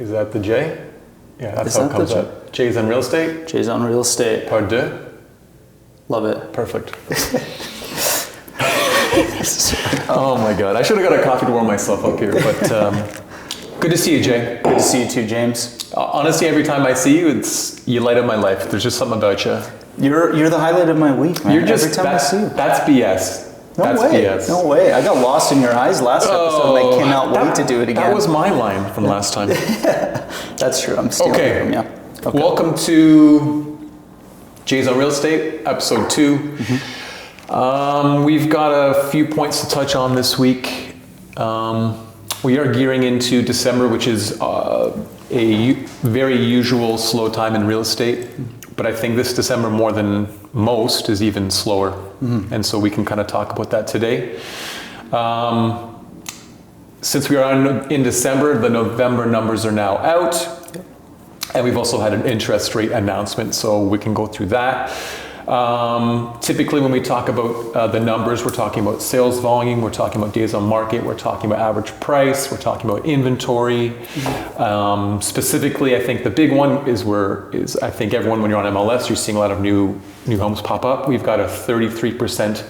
Is that the J? Yeah, that's Is how it that comes the J? out. J's on real estate. J's on Real Estate. Part deux. Love it. Perfect. Oh my God. I should have got a coffee to warm myself up here, but good to see you, Jay. Good to see you too, James. Honestly, every time I see you, you light up my life. There's just something about you. You're the highlight of my week, man. You're just, every time I see you. That's BS. No That's way. BS. No way. I got lost in your eyes last episode and I cannot wait to do it again. That was my line from last time. That's true. I'm stealing it from you. Okay. Welcome to J's on Real Estate, episode 2. Mm-hmm. We've got a few points to touch on this week. We are gearing into December, which is a very usual slow time in real estate. But I think this December, more than most, is even slower. Mm-hmm. And so we can kind of talk about that today. Since we are in December, the November numbers are now out. And we've also had an interest rate announcement, so we can go through that. Typically when we talk about the numbers, we're talking about sales volume, we're talking about days on market, we're talking about average price, we're talking about inventory. Mm-hmm. Specifically, I think the big one is I think everyone, when you're on MLS, you're seeing a lot of new homes pop up. We've got a 33%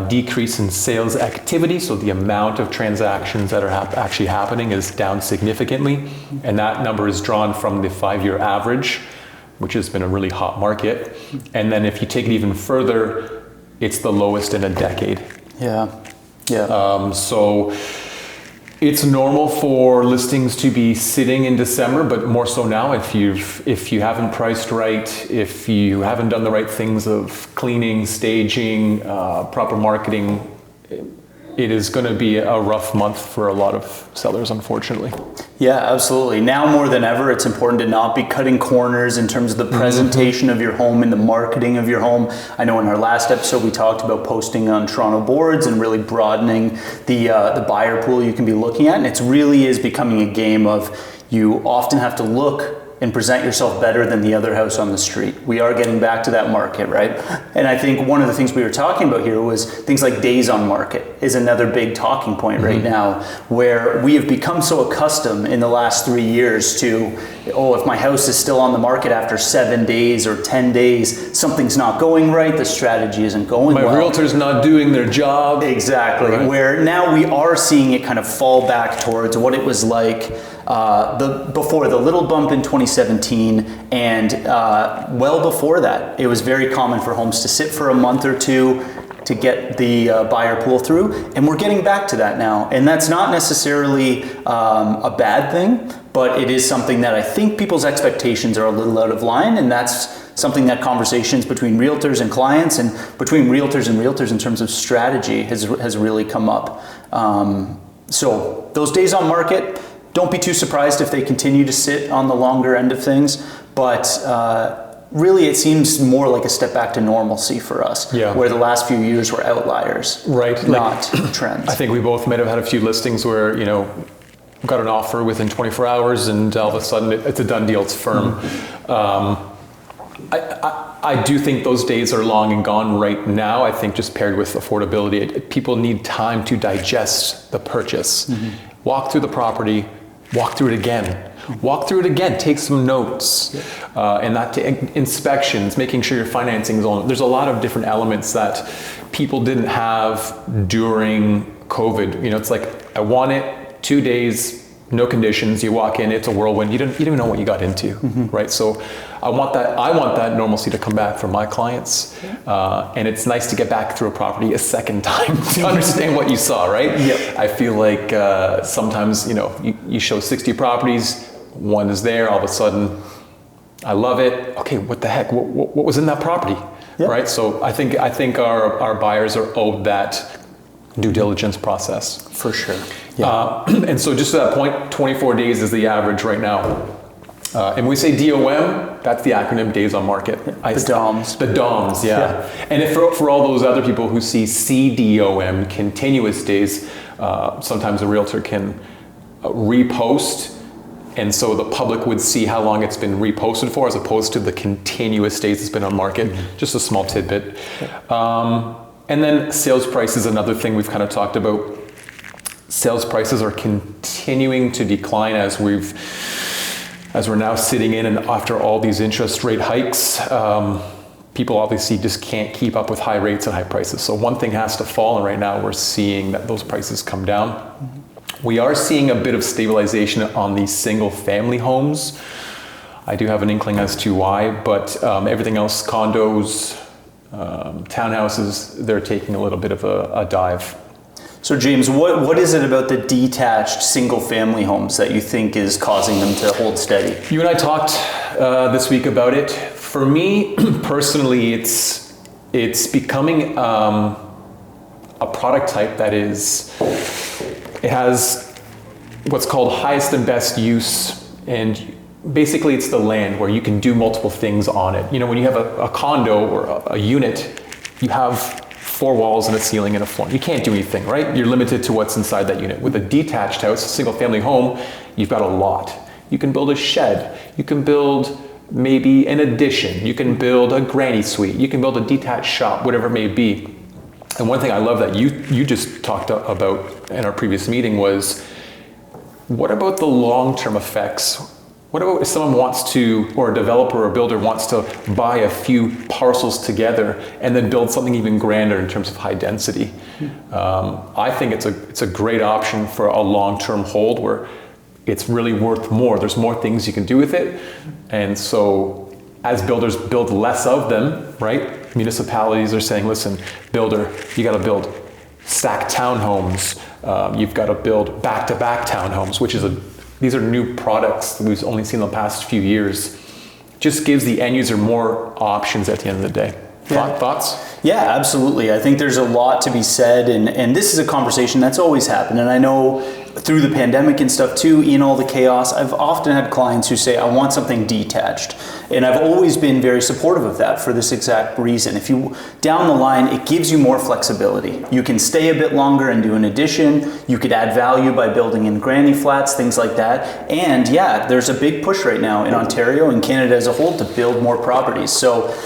decrease in sales activity, so the amount of transactions that are actually happening is down significantly, and that number is drawn from the 5-year average, which has been a really hot market. And then if you take it even further, it's the lowest in a decade. Yeah. So it's normal for listings to be sitting in December, but more so now if you haven't priced right, if you haven't done the right things of cleaning, staging, proper marketing, it is going to be a rough month for a lot of sellers, unfortunately. Yeah, absolutely. Now more than ever, it's important to not be cutting corners in terms of the presentation of your home and the marketing of your home. I know in our last episode, we talked about posting on Toronto boards and really broadening the buyer pool you can be looking at. And it really is becoming a game of you often have to look and present yourself better than the other house on the street. We are getting back to that market, right? And I think one of the things we were talking about here was things like days on market is another big talking point right now, where we have become so accustomed in the last 3 years to, if my house is still on the market after 7 days or 10 days, something's not going right, the strategy isn't going well. My realtor's not doing their job. Exactly, right. Where now we are seeing it kind of fall back towards what it was like before the little bump in 2017, and well before that. It was very common for homes to sit for a month or two to get the buyer pool through, and we're getting back to that now. And that's not necessarily a bad thing, but it is something that I think people's expectations are a little out of line, and that's something that conversations between realtors and clients and between realtors and realtors in terms of strategy has really come up. So those days on market, don't be too surprised if they continue to sit on the longer end of things, but really it seems more like a step back to normalcy for us, where the last few years were outliers, right? Not trends. I think we both might have had a few listings where, got an offer within 24 hours and all of a sudden it's a done deal, it's firm. I do think those days are long and gone right now. I think just paired with affordability, people need time to digest the purchase. Walk through the property, walk through it again. Take some notes, and that inspections, making sure your financing is on. There's a lot of different elements that people didn't have during COVID. It's like, I want it, 2 days, no conditions, you walk in, it's a whirlwind, you don't even know what you got into, right? So I want that normalcy to come back for my clients, and it's nice to get back through a property a second time to understand what you saw, right? Yep. I feel like sometimes, you show 60 properties, one is there, all of a sudden, I love it, okay, what the heck, what was in that property, right? So I think our buyers are owed that due diligence process. For sure. And so just to that point, 24 days is the average right now. And when we say DOM, that's the acronym Days on Market. The DOMs. The DOMs, yeah. And if for all those other people who see CDOM, continuous days, sometimes a realtor can repost, and so the public would see how long it's been reposted for as opposed to the continuous days it's been on market. Just a small tidbit. And then sales price is another thing we've kind of talked about. sales prices are continuing to decline as we're now sitting in and after all these interest rate hikes. People obviously just can't keep up with high rates and high prices. So one thing has to fall, and right now we're seeing that those prices come down. We are seeing a bit of stabilization on these single family homes. I do have an inkling as to why, but everything else, condos, townhouses, they're taking a little bit of a dive. So James, what is it about the detached single family homes that you think is causing them to hold steady? You and I talked this week about it. For me, personally, it's becoming a product type that it has what's called highest and best use, and basically it's the land where you can do multiple things on it. You know, when you have a condo or a unit, you have 4 walls and a ceiling and a floor. You can't do anything, right? You're limited to what's inside that unit. With a detached house, a single family home, you've got a lot. You can build a shed. You can build maybe an addition. You can build a granny suite. You can build a detached shop, whatever it may be. And one thing I love that you just talked about in our previous meeting was, what about the long-term effects? What about if someone wants to, or a developer or a builder wants to buy a few parcels together and then build something even grander in terms of high density? I think it's a great option for a long-term hold where it's really worth more. There's more things you can do with it. And so as builders build less of them, right? Municipalities are saying, listen, builder, you got to build stacked townhomes. You've got to build back-to-back townhomes, these are new products that we've only seen in the past few years. Just gives the end user more options at the end of the day. Yeah. Thoughts? Yeah, absolutely. I think there's a lot to be said, and this is a conversation that's always happened. And I know through the pandemic and stuff too, in all the chaos, I've often had clients who say, I want something detached. And I've always been very supportive of that for this exact reason. If you, down the line, it gives you more flexibility. You can stay a bit longer and do an addition. You could add value by building in granny flats, things like that. And yeah, there's a big push right now in Ontario and Canada as a whole to build more properties. So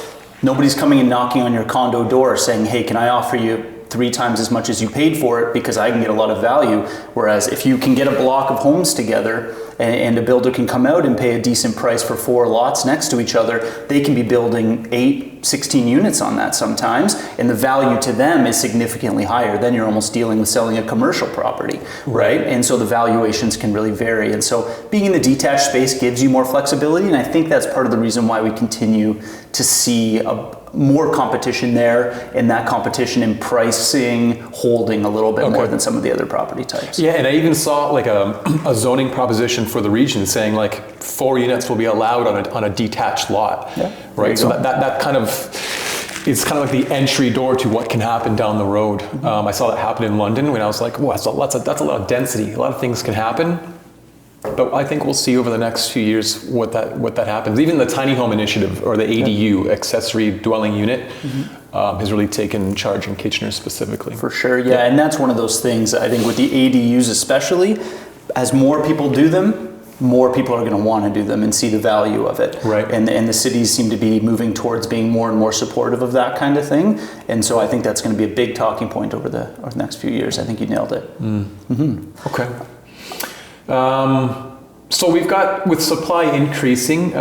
nobody's coming and knocking on your condo door saying, hey, can I offer you 3 times as much as you paid for it because I can get a lot of value. Whereas if you can get a block of homes together and a builder can come out and pay a decent price for 4 lots next to each other, they can be building 8, 16 units on that sometimes, and the value to them is significantly higher. Then you're almost dealing with selling a commercial property, right? And so the valuations can really vary. And so being in the detached space gives you more flexibility, and I think that's part of the reason why we continue to see more competition there, and that competition in pricing holding a little bit more than some of the other property types. Yeah, and I even saw like a zoning proposition for the region saying like 4 units will be allowed on a detached lot, right? So that kind of is kind of like the entry door to what can happen down the road. I saw that happen in London when I was like, wow, that's a lot of density. A lot of things can happen. But I think we'll see over the next few years what that happens. Even the tiny home initiative, or the ADU, accessory dwelling unit, has really taken charge in Kitchener specifically. For sure, yeah, and that's one of those things, I think with the ADUs especially, as more people do them, more people are going to want to do them and see the value of it. Right. And the cities seem to be moving towards being more and more supportive of that kind of thing. And so I think that's going to be a big talking point over the next few years. I think you nailed it. Okay. So we've got, with supply increasing,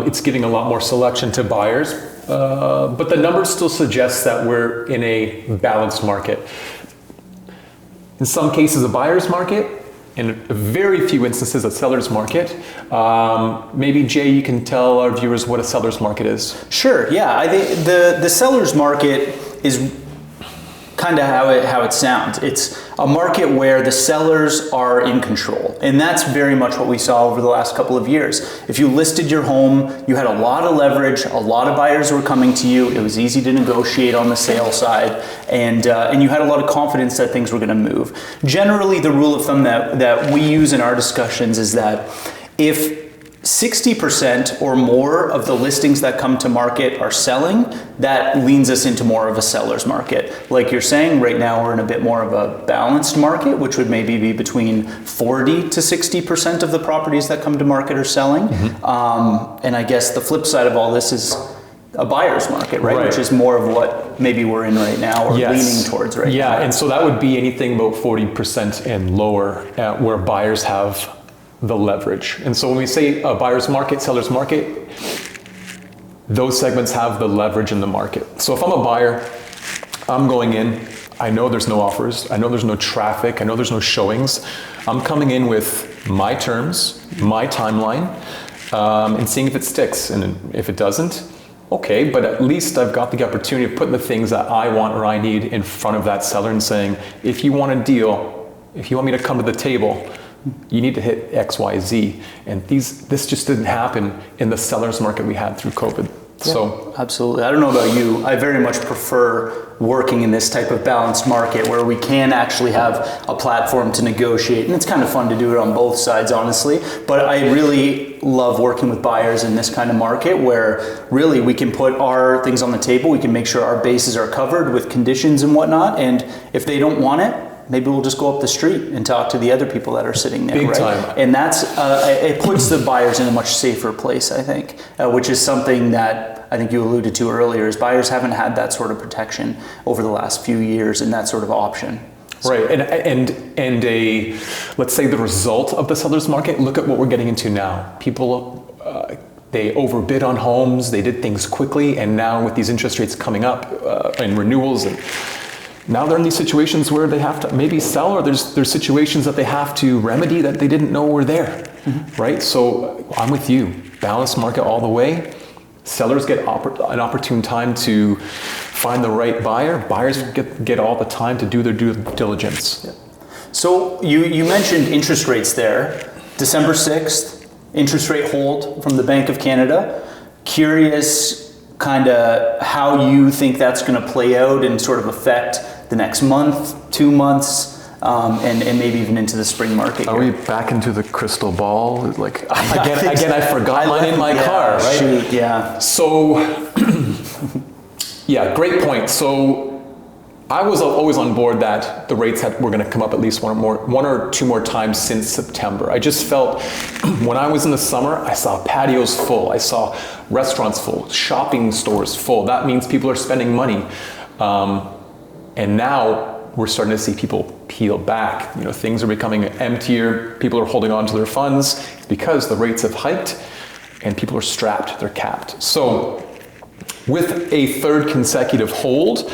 it's giving a lot more selection to buyers, but the numbers still suggest that we're in a balanced market. In some cases, a buyer's market, in very few instances, a seller's market. Maybe Jay, you can tell our viewers what a seller's market is. Sure, yeah. I think the seller's market is kind of how it sounds. It's a market where the sellers are in control. And that's very much what we saw over the last couple of years. If you listed your home, you had a lot of leverage, a lot of buyers were coming to you, it was easy to negotiate on the sale side, and you had a lot of confidence that things were going to move. Generally, the rule of thumb that we use in our discussions is that if 60% or more of the listings that come to market are selling, that leans us into more of a seller's market. Like you're saying, right now we're in a bit more of a balanced market, which would maybe be between 40 to 60% of the properties that come to market are selling. And I guess the flip side of all this is a buyer's market, right? Right. Which is more of what maybe we're in right now, or leaning towards right now. Yeah, and so that would be anything about 40% and lower, where buyers have the leverage. And so when we say a buyer's market, seller's market, those segments have the leverage in the market. So if I'm a buyer, I'm going in, I know there's no offers, I know there's no traffic, I know there's no showings. I'm coming in with my terms, my timeline, and seeing if it sticks. And if it doesn't, okay, but at least I've got the opportunity of putting the things that I want or I need in front of that seller and saying, if you want a deal, if you want me to come to the table, you need to hit X, Y, Z. And this just didn't happen in the seller's market we had through COVID. Yeah, so absolutely. I don't know about you. I very much prefer working in this type of balanced market where we can actually have a platform to negotiate. And it's kind of fun to do it on both sides, honestly. But I really love working with buyers in this kind of market where really we can put our things on the table. We can make sure our bases are covered with conditions and whatnot. And if they don't want it, maybe we'll just go up the street and talk to the other people that are sitting there, Big right? time. And that's it puts the buyers in a much safer place, I think, which is something that I think you alluded to earlier. Is buyers haven't had that sort of protection over the last few years and that sort of option. right, and a let's say the result of the seller's market. Look at what we're getting into now. People. They overbid on homes. They did things quickly, and now with these interest rates coming up and renewals and. Now they're in these situations where they have to maybe sell, or there's situations that they have to remedy that they didn't know were there, right? So I'm with you. Balanced market all the way. Sellers get an opportune time to find the right buyer. Buyers get all the time to do their due diligence. Yeah. So you mentioned interest rates there. December 6th, interest rate hold from the Bank of Canada. Curious kind of how you think that's going to play out and sort of affect the next month, 2 months, and maybe even into the spring market. Are we back into the crystal ball? Like again, I forgot mine in my car, right? Shoot, yeah. So, yeah, great point. So, I was always on board that the rates were going to come up at least one or two more times since September. I just felt when I was in the summer, I saw patios full, I saw restaurants full, shopping stores full. That means people are spending money. And now we're starting to see people peel back. You know, things are becoming emptier. People are holding on to their funds because the rates have hiked and people are strapped, they're capped. So with a third consecutive hold,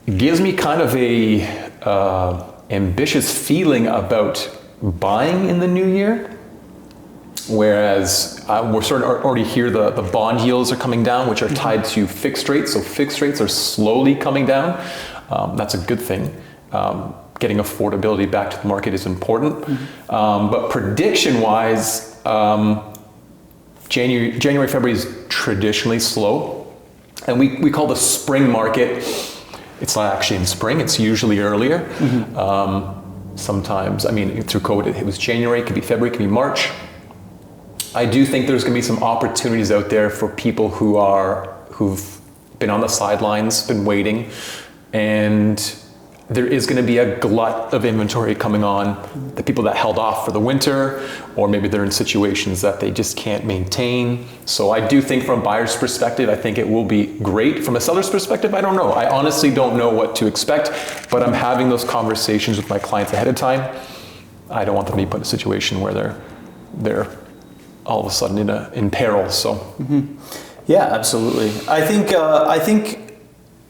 it gives me kind of a ambitious feeling about buying in the new year. Whereas we're starting to already hear the bond yields are coming down, which are tied to fixed rates. So fixed rates are slowly coming down. That's a good thing. Getting affordability back to the market is important. But prediction-wise, January, February is traditionally slow. And we call the spring market, it's not actually in spring, it's usually earlier. Sometimes, I mean, through COVID, it was January, it could be February, it could be March. I do think there's going to be some opportunities out there for people who've been on the sidelines, been waiting, and there is going to be a glut of inventory coming on. The people that held off for the winter, or maybe they're in situations that they just can't maintain. So I do think from a buyer's perspective, I think it will be great. From a seller's perspective, I don't know. I honestly don't know what to expect, but I'm having those conversations with my clients ahead of time. I don't want them to be put in a situation where they're all of a sudden in peril. So, yeah, absolutely. I think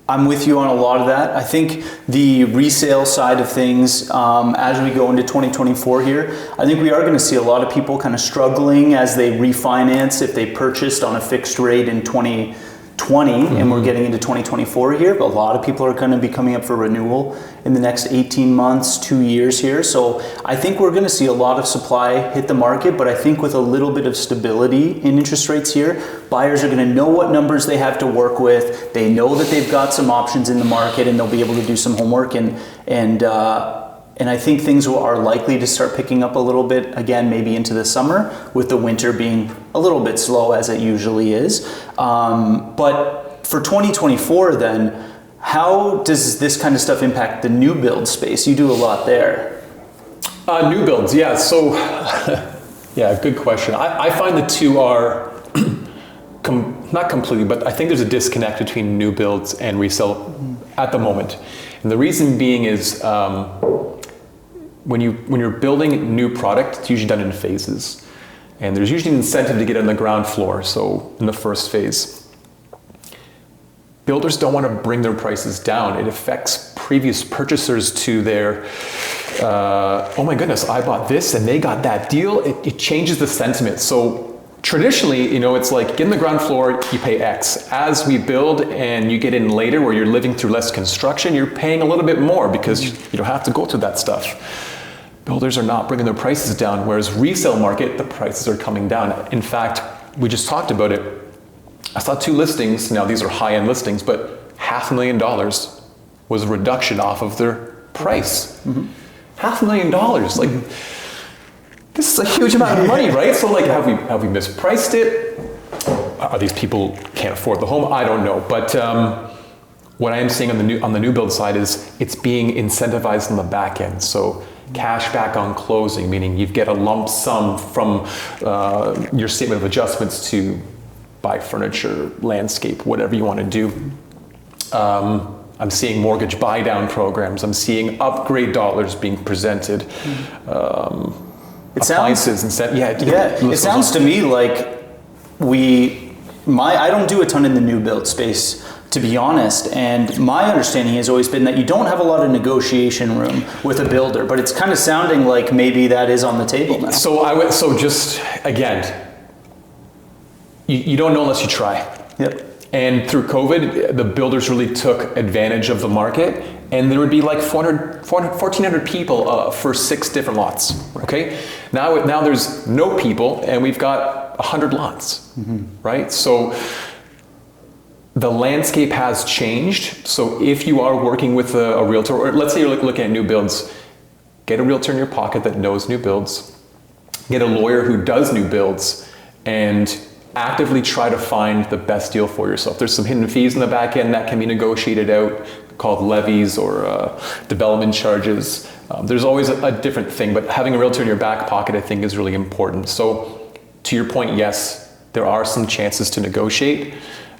I'm with you on a lot of that. I think the resale side of things, as we go into 2024 here, I think we are going to see a lot of people kind of struggling as they refinance if they purchased on a fixed rate in 2020 and we're getting into 2024 here. But a lot of people are going to be coming up for renewal in the next 18 months, 2 years here. So I think we're going to see a lot of supply hit the market, but I think with a little bit of stability in interest rates here, buyers are going to know what numbers they have to work with. They know that they've got some options in the market and they'll be able to do some homework and I think things are likely to start picking up a little bit again, maybe into the summer, with the winter being a little bit slow as it usually is. But for 2024 then, how does this kind of stuff impact the new build space? You do a lot there. New builds, yeah. So, yeah, good question. I find the two are not completely, but I think there's a disconnect between new builds and resale at the moment. And the reason being is when you're building new product, it's usually done in phases. And there's usually an incentive to get on the ground floor, so in the first phase. Builders don't want to bring their prices down. It affects previous purchasers to their, oh my goodness, I bought this and they got that deal. It changes the sentiment. So traditionally, it's like get in the ground floor, you pay X. As we build and you get in later where you're living through less construction, you're paying a little bit more because you don't have to go through that stuff. Builders are not bringing their prices down, whereas resale market, the prices are coming down. In fact, we just talked about it. I saw 2 listings, now these are high-end listings, but $500,000 was a reduction off of their price. $500,000, like, this is a huge amount of money, right? So like, have we mispriced it? Are these people can't afford the home? I don't know, but what I am seeing on the new build side is it's being incentivized on the back end. So cash back on closing, meaning you get a lump sum from your statement of adjustments to buy furniture, landscape, whatever you want to do. I'm seeing mortgage buy down programs. I'm seeing upgrade dollars being presented. Appliances and it sounds to me like I don't do a ton in the new build space, to be honest, and my understanding has always been that you don't have a lot of negotiation room with a builder, but it's kind of sounding like maybe that is on the table now. So just again, you don't know unless you try. Yep. And through COVID, the builders really took advantage of the market, and there would be like 1,400 people for 6 different lots. Okay. Now there's no people, and we've got 100 lots, right? So the landscape has changed. So if you are working with a realtor, or let's say you're looking at new builds, get a realtor in your pocket that knows new builds, get a lawyer who does new builds, and actively try to find the best deal for yourself. There's some hidden fees in the back end that can be negotiated out, called levies or development charges. There's always a different thing, but having a realtor in your back pocket, I think, is really important. So to your point, yes, there are some chances to negotiate,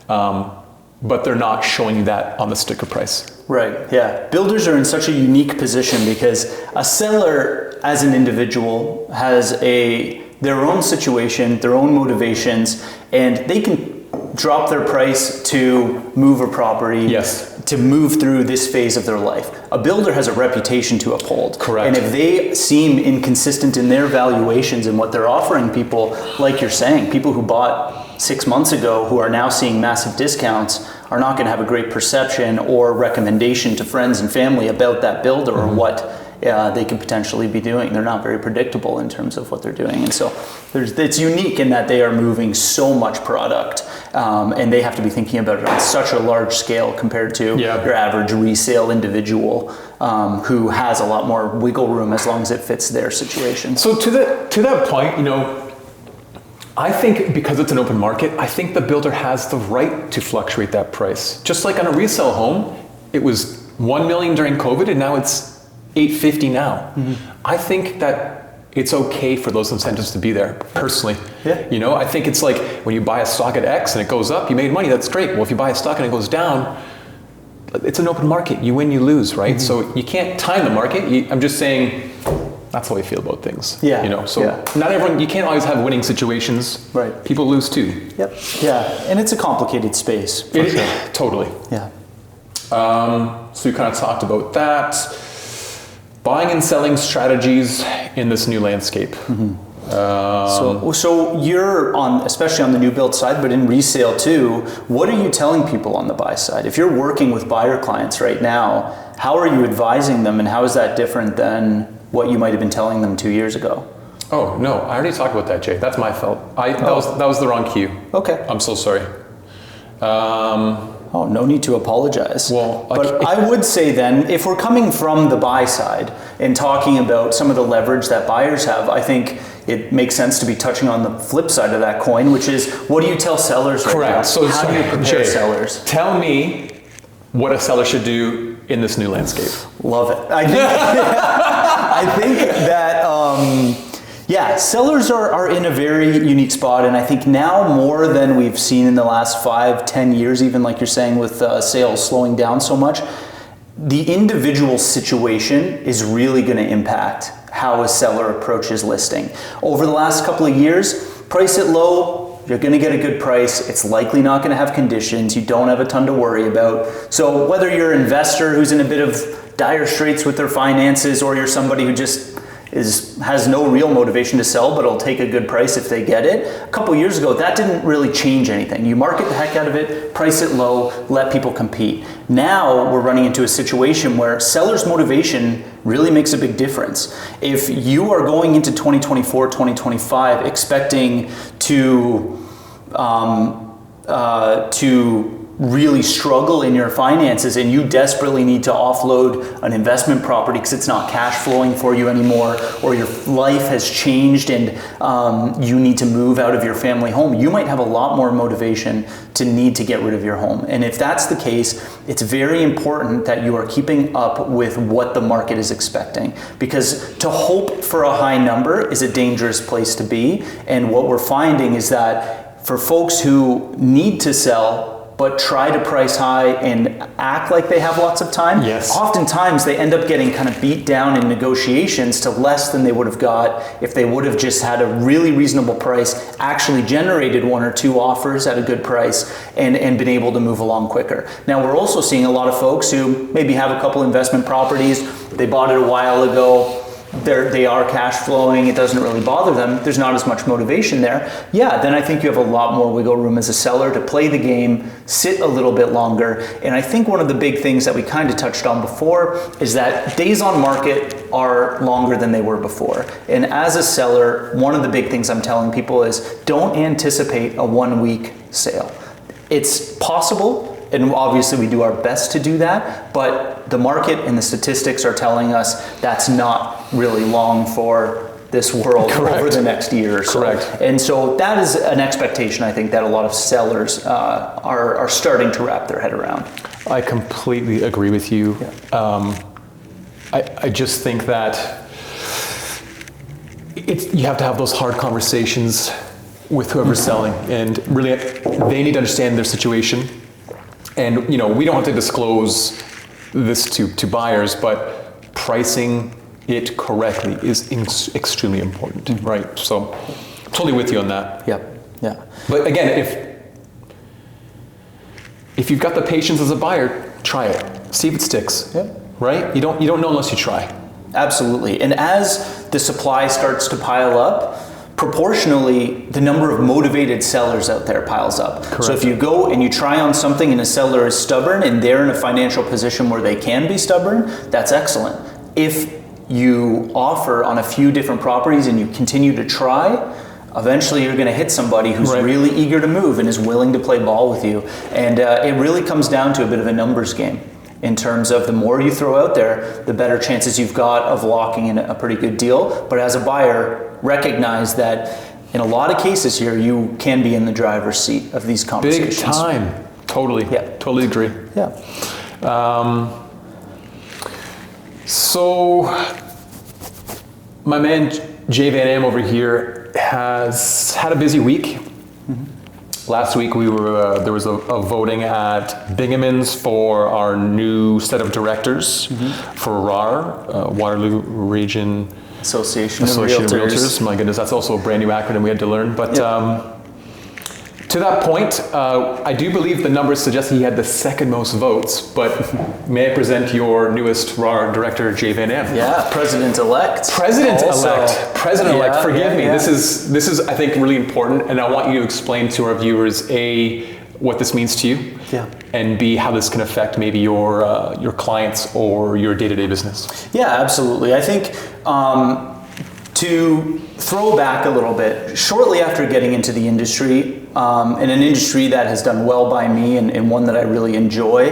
but they're not showing you that on the sticker price. Right, yeah. Builders are in such a unique position because a seller as an individual has their own situation, their own motivations, and they can drop their price to move a property, yes, to move through this phase of their life. A builder has a reputation to uphold. Correct. And if they seem inconsistent in their valuations and what they're offering people, like you're saying, people who bought 6 months ago who are now seeing massive discounts are not going to have a great perception or recommendation to friends and family about that builder or what they could potentially be doing. They're not very predictable in terms of what they're doing. And so it's unique in that they are moving so much product and they have to be thinking about it on such a large scale compared to your average resale individual who has a lot more wiggle room as long as it fits their situation. So to that point, I think because it's an open market, I think the builder has the right to fluctuate that price. Just like on a resale home, it was $1 million during COVID and now it's $850 now. I think that it's okay for those incentives to be there, personally. Yeah. I think it's like when you buy a stock at X and it goes up, you made money, that's great. Well, if you buy a stock and it goes down, it's an open market. You win, you lose, right? So you can't time the market. I'm just saying that's how I feel about things. Not everyone, you can't always have winning situations. Right. People lose too. Yep. Yeah, and it's a complicated space. For sure. Totally. Yeah. So you kind of talked about that. Buying and selling strategies in this new landscape. So you're especially on the new build side, but in resale too, what are you telling people on the buy side? If you're working with buyer clients right now, how are you advising them and how is that different than what you might have been telling them 2 years ago? Oh, no, I already talked about that, Jay. That's my fault. That was the wrong cue. Okay. I'm so sorry. No need to apologize. Well, but I would say then, if we're coming from the buy side and talking about some of the leverage that buyers have, I think it makes sense to be touching on the flip side of that coin, which is, what do you tell sellers right Correct. now? So how do you prepare sellers? Tell me what a seller should do in this new landscape. Love it. I think that Yeah, sellers are in a very unique spot, and I think now more than we've seen in the last 5-10 years, even like you're saying with sales slowing down so much, the individual situation is really going to impact how a seller approaches listing. Over the last couple of years, price it low, you're going to get a good price. It's likely not going to have conditions. You don't have a ton to worry about. So whether you're an investor who's in a bit of dire straits with their finances, or you're somebody who just has no real motivation to sell, but will take a good price if they get it. A couple years ago, that didn't really change anything. You market the heck out of it, price it low, let people compete. Now we're running into a situation where seller's motivation really makes a big difference. If you are going into 2024, 2025 expecting to really struggle in your finances, and you desperately need to offload an investment property because it's not cash flowing for you anymore, or your life has changed and you need to move out of your family home, you might have a lot more motivation to need to get rid of your home. And if that's the case, it's very important that you are keeping up with what the market is expecting, because to hope for a high number is a dangerous place to be. And what we're finding is that for folks who need to sell but try to price high and act like they have lots of time, yes, oftentimes they end up getting kind of beat down in negotiations to less than they would have got if they would have just had a really reasonable price, actually generated 1 or 2 offers at a good price, and been able to move along quicker. Now, we're also seeing a lot of folks who maybe have a couple investment properties, they bought it a while ago, they are cash flowing, it doesn't really bother them, there's not as much motivation there. Yeah, then I think you have a lot more wiggle room as a seller to play the game, sit a little bit longer. And I think one of the big things that we kind of touched on before is that days on market are longer than they were before. And as a seller, one of the big things I'm telling people is don't anticipate a 1-week sale. It's possible, and obviously we do our best to do that, but the market and the statistics are telling us that's not really long for this world. Correct. Over the next year or so. Correct. And so that is an expectation, I think, that a lot of sellers are starting to wrap their head around. I completely agree with you. Yeah. I just think that you have to have those hard conversations with whoever's selling, and really they need to understand their situation. And we don't have to disclose this to buyers, but pricing it correctly is extremely important, right? So, totally with you on that. Yeah. But again, if you've got the patience as a buyer, try it, see if it sticks. Yeah. Right? You don't know unless you try. Absolutely. And as the supply starts to pile up, proportionally, the number of motivated sellers out there piles up. Correct. So if you go and you try on something and a seller is stubborn and they're in a financial position where they can be stubborn, that's excellent. If you offer on a few different properties and you continue to try, eventually you're going to hit somebody who's right. really eager to move and is willing to play ball with you. And it really comes down to a bit of a numbers game, in terms of the more you throw out there, the better chances you've got of locking in a pretty good deal. But as a buyer, recognize that in a lot of cases here, you can be in the driver's seat of these conversations. Big time. Totally. Yeah. Totally agree. Yeah. So my man Jay Van Am over here has had a busy week. Last week there was a voting at Bingaman's for our new set of directors for RAR, Waterloo Region Association of Realtors. My goodness, that's also a brand new acronym we had to learn. But to that point, I do believe the numbers suggest he had the second most votes. But may I present your newest RAR director, Jay Van Am? Yeah, President-elect. President-elect. Forgive me. Yeah. This is I think really important, and I want you to explain to our viewers A, what this means to you, and B, how this can affect maybe your clients or your day-to-day business. Yeah, absolutely. I think to throw back a little bit, shortly after getting into the industry, in an industry that has done well by me and one that I really enjoy,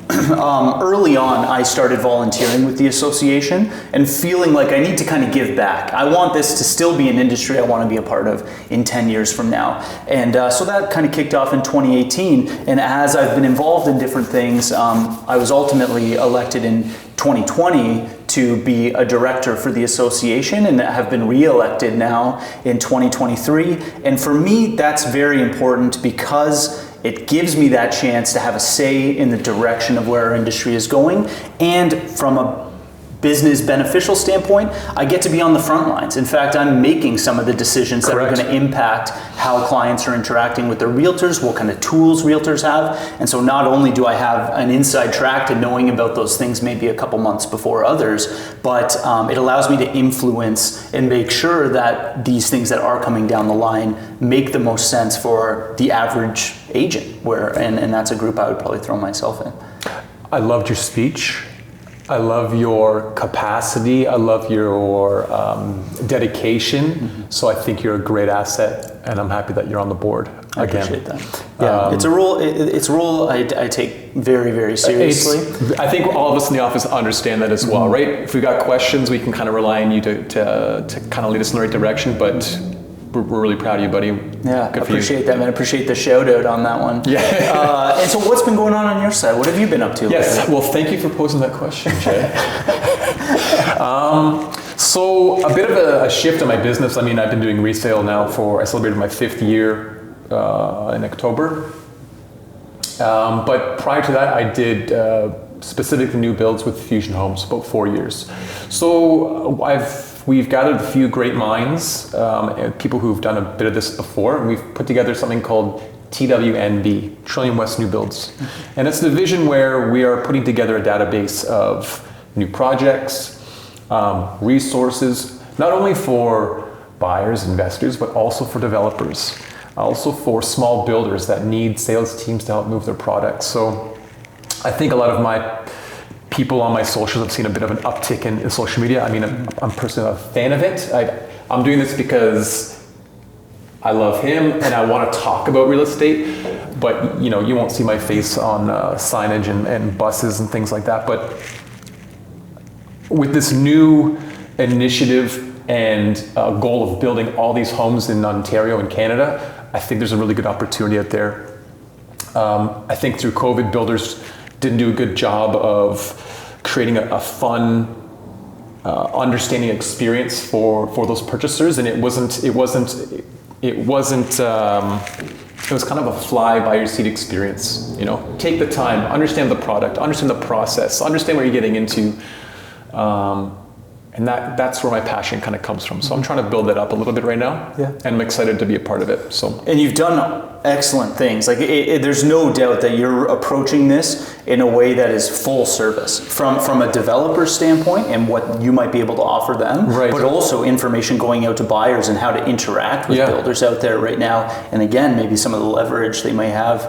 early on I started volunteering with the association and feeling like I need to kind of give back. I want this to still be an industry I want to be a part of in 10 years from now. And so that kind of kicked off in 2018. And as I've been involved in different things, I was ultimately elected in 2020 to be a director for the association and have been re-elected now in 2023. And for me, that's very important because it gives me that chance to have a say in the direction of where our industry is going. And from a business beneficial standpoint, I get to be on the front lines. In fact, I'm making some of the decisions that are going to impact how clients are interacting with their realtors, what kind of tools realtors have. And so not only do I have an inside track to knowing about those things maybe a couple months before others, but it allows me to influence and make sure that these things that are coming down the line make the most sense for the average agent, and that's a group I would probably throw myself in. I loved your speech. I love your capacity. I love your dedication. So I think you're a great asset, and I'm happy that you're on the board again. I appreciate that. Yeah, it's a role. It's a role I take very, very seriously. I think all of us in the office understand that as well, right? If we got questions, we can kind of rely on you to kind of lead us in the right direction. But we're really proud of you, buddy. Yeah, I appreciate that, man. I appreciate the shout out on that one. Yeah. And so what's been going on your side? What have you been up to? Yes, lately? well, thank you for posing that question, Jay. So a bit of a shift in my business. I mean, I've been doing resale now I celebrated my 5th year in October. But prior to that, I did specifically new builds with Fusion Homes, about 4 years. So we've gathered a few great minds, and people who've done a bit of this before, and we've put together something called TWNB, Trillium West New Builds. And it's a division where we are putting together a database of new projects, resources, not only for buyers, investors, but also for developers, also for small builders that need sales teams to help move their products. So I think a lot of my people on my socials have seen a bit of an uptick in social media. I mean, I'm personally a fan of it. I'm doing this because I love him and I want to talk about real estate, but you won't see my face on signage and buses and things like that. But with this new initiative and goal of building all these homes in Ontario and Canada, I think there's a really good opportunity out there. I think through COVID, builders didn't do a good job of creating a fun, understanding experience for those purchasers, and it was kind of a fly by your seat experience. Take the time, understand the product, understand the process, understand what you're getting into, and that's where my passion kind of comes from. So I'm trying to build that up a little bit right now, and I'm excited to be a part of it. So, and you've done excellent things. Like there's no doubt that you're approaching this in a way that is full service from a developer standpoint and what you might be able to offer them, right, but also information going out to buyers and how to interact with builders out there right now. And again, maybe some of the leverage they may have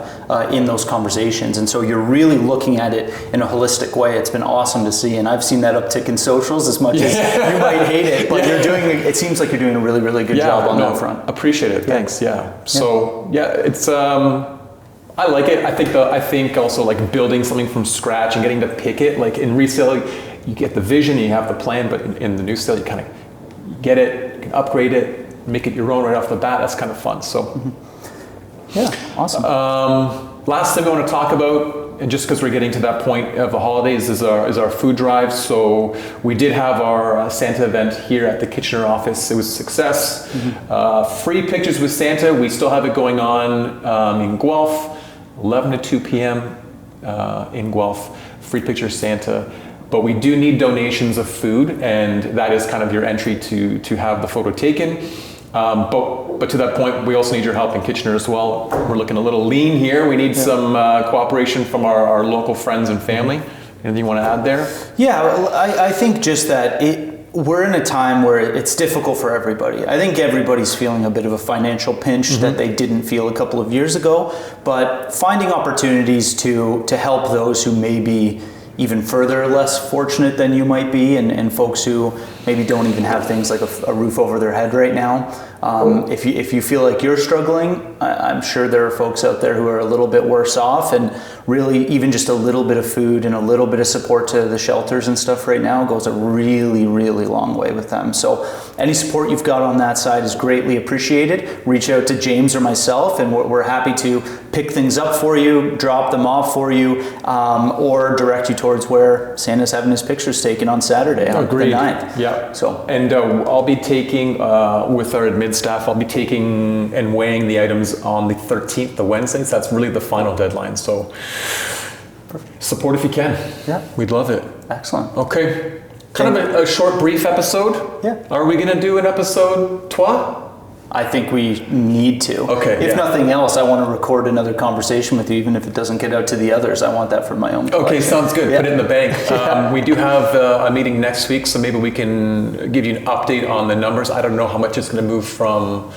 in those conversations. And so you're really looking at it in a holistic way. It's been awesome to see. And I've seen that uptick in socials as much as you might hate it, but it seems like you're doing a really, really good job on that front. Appreciate it. Thanks. So it's I like it. I think also like building something from scratch and getting to pick it. Like in resale, you get the vision, you have the plan, but in the new sale, you kind of get it, you can upgrade it, make it your own right off the bat. That's kind of fun. So, awesome. Last thing I want to talk about, and just because we're getting to that point of the holidays, is our food drive. So we did have our Santa event here at the Kitchener office. It was a success. Free pictures with Santa. We still have it going on in Guelph, 11 to 2 p.m. In Guelph. Free picture Santa. But we do need donations of food, and that is kind of your entry to have the photo taken. But to that point, we also need your help in Kitchener as well. We're looking a little lean here. We need some cooperation from our local friends and family. Anything you want to add there? Yeah, I think just that we're in a time where it's difficult for everybody. I think everybody's feeling a bit of a financial pinch that they didn't feel a couple of years ago, but finding opportunities to help those who may be even further less fortunate than you might be, and folks who maybe don't even have things like a roof over their head right now. If you feel like you're struggling, I'm sure there are folks out there who are a little bit worse off, and really even just a little bit of food and a little bit of support to the shelters and stuff right now goes a really, really long way with them. So any support you've got on that side is greatly appreciated. Reach out to James or myself, and we're happy to pick things up for you, drop them off for you, or direct you towards where Santa's having his pictures taken on Saturday, on the 9th. Yeah. So, and I'll be taking, with our admin staff, I'll be taking and weighing the items on the 13th, the Wednesday. So that's really the final deadline. So support if you can. Yeah. We'd love it. Excellent. Okay. Kind of a short, brief episode. Yeah. Are we going to do an episode 3? I think we need to. Okay, If yeah. nothing else, I want to record another conversation with you, even if it doesn't get out to the others. I want that for my own collection. Okay, sounds good. Yeah. Put it in the bank. We do have a meeting next week, so maybe we can give you an update on the numbers. I don't know how much it's going to move from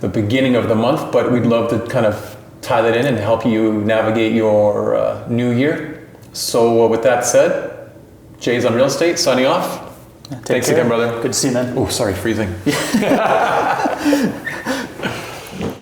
the beginning of the month, but we'd love to kind of tie that in and help you navigate your new year. So with that said, Jay's on Real Estate, signing off. Take Thanks care. again, brother. Good to see you, man. Oh, sorry, freezing.